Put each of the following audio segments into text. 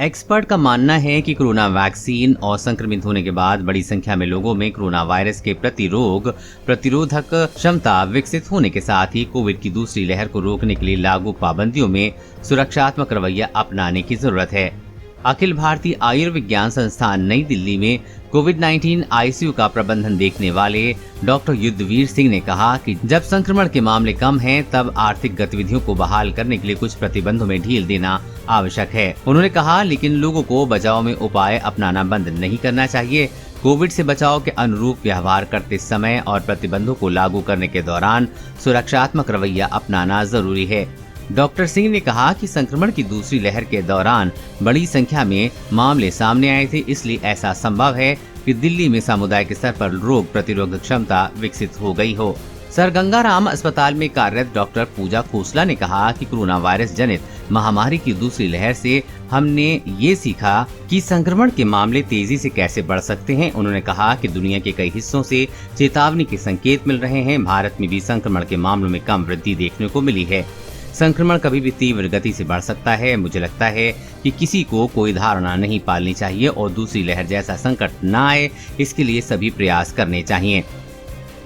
Expert का मानना है कि कोरोना वैक्सीन और संक्रमित होने के बाद बड़ी संख्या में लोगों में कोरोना वायरस के प्रति रोग प्रतिरोधक क्षमता विकसित होने के साथ ही कोविड की दूसरी लहर को रोकने के लिए लागू पाबंदियों में सुरक्षात्मक रवैया अपनाने की जरूरत है। अखिल भारतीय आयुर्विज्ञान संस्थान नई दिल्ली में कोविड-19 आईसीयू का प्रबंधन देखने वाले डॉक्टर युद्धवीर सिंह ने कहा कि जब संक्रमण के मामले कम हैं, तब आर्थिक गतिविधियों को बहाल करने के लिए कुछ प्रतिबंधों में ढील देना आवश्यक है। उन्होंने कहा, लेकिन लोगों को बचाव में उपाय अपनाना बंद नहीं करना चाहिए। कोविड से बचाव के अनुरूप व्यवहार करते समय और प्रतिबंधों को लागू करने के दौरान सुरक्षात्मक रवैया अपनाना जरूरी है। डॉक्टर सिंह ने कहा कि संक्रमण की दूसरी लहर के दौरान बड़ी संख्या में मामले सामने आए थे, इसलिए ऐसा संभव है कि दिल्ली में सामुदायिक स्तर पर रोग प्रतिरोधक क्षमता विकसित हो गई हो। सर गंगाराम अस्पताल में कार्यरत डॉक्टर पूजा खोसला ने कहा कि कोरोना वायरस जनित महामारी की दूसरी लहर से हमने ये सीखा कि संक्रमण के मामले तेजी से कैसे बढ़ सकते हैं। उन्होंने कहा कि दुनिया के कई हिस्सों से चेतावनी के संकेत मिल रहे हैं। भारत में भी संक्रमण के मामलों में कम वृद्धि देखने को मिली है। संक्रमण कभी भी तीव्र गति से बढ़ सकता है। मुझे लगता है कि किसी को कोई धारणा नहीं पालनी चाहिए और दूसरी लहर जैसा संकट न आए, इसके लिए सभी प्रयास करने चाहिए।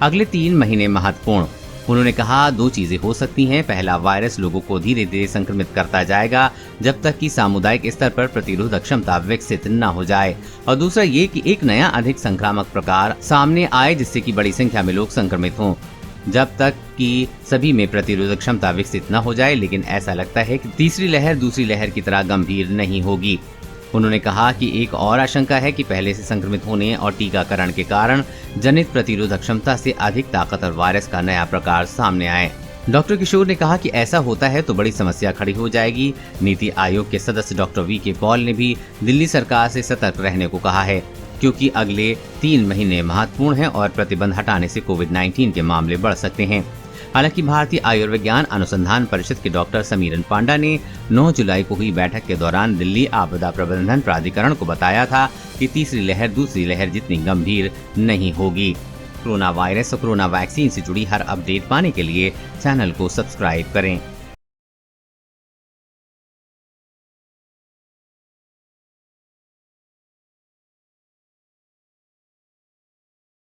अगले 3 महीने महत्वपूर्ण। उन्होंने कहा, 2 चीजें हो सकती हैं। पहला, वायरस लोगों को धीरे धीरे संक्रमित करता जाएगा जब तक कि सामुदायिक स्तर पर प्रतिरोधक क्षमता विकसित न हो जाए, और दूसरा ये कि एक नया अधिक संक्रामक प्रकार सामने आए जिससे कि बड़ी संख्या में लोग संक्रमित हों। जब तक कि सभी में प्रतिरोधक क्षमता विकसित न हो जाए, लेकिन ऐसा लगता है कि तीसरी लहर दूसरी लहर की तरह गंभीर नहीं होगी। उन्होंने कहा कि एक और आशंका है कि पहले से संक्रमित होने और टीकाकरण के कारण जनित प्रतिरोधक क्षमता से अधिक ताकतवर वायरस का नया प्रकार सामने आए। डॉक्टर किशोर ने कहा कि ऐसा होता है तो बड़ी समस्या खड़ी हो जाएगी। नीति आयोग के सदस्य डॉक्टर वी.के. पॉल ने भी दिल्ली सरकार से सतर्क रहने को कहा है, क्योंकि अगले 3 महीने महत्वपूर्ण हैं और प्रतिबंध हटाने से कोविड-19 के मामले बढ़ सकते हैं। हालांकि भारतीय आयुर्विज्ञान अनुसंधान परिषद के डॉक्टर समीरन पांडा ने 9 जुलाई को हुई बैठक के दौरान दिल्ली आपदा प्रबंधन प्राधिकरण को बताया था कि तीसरी लहर दूसरी लहर जितनी गंभीर नहीं होगी। कोरोना वायरस और कोरोना वैक्सीन से जुड़ी हर अपडेट पाने के लिए चैनल को सब्सक्राइब करें।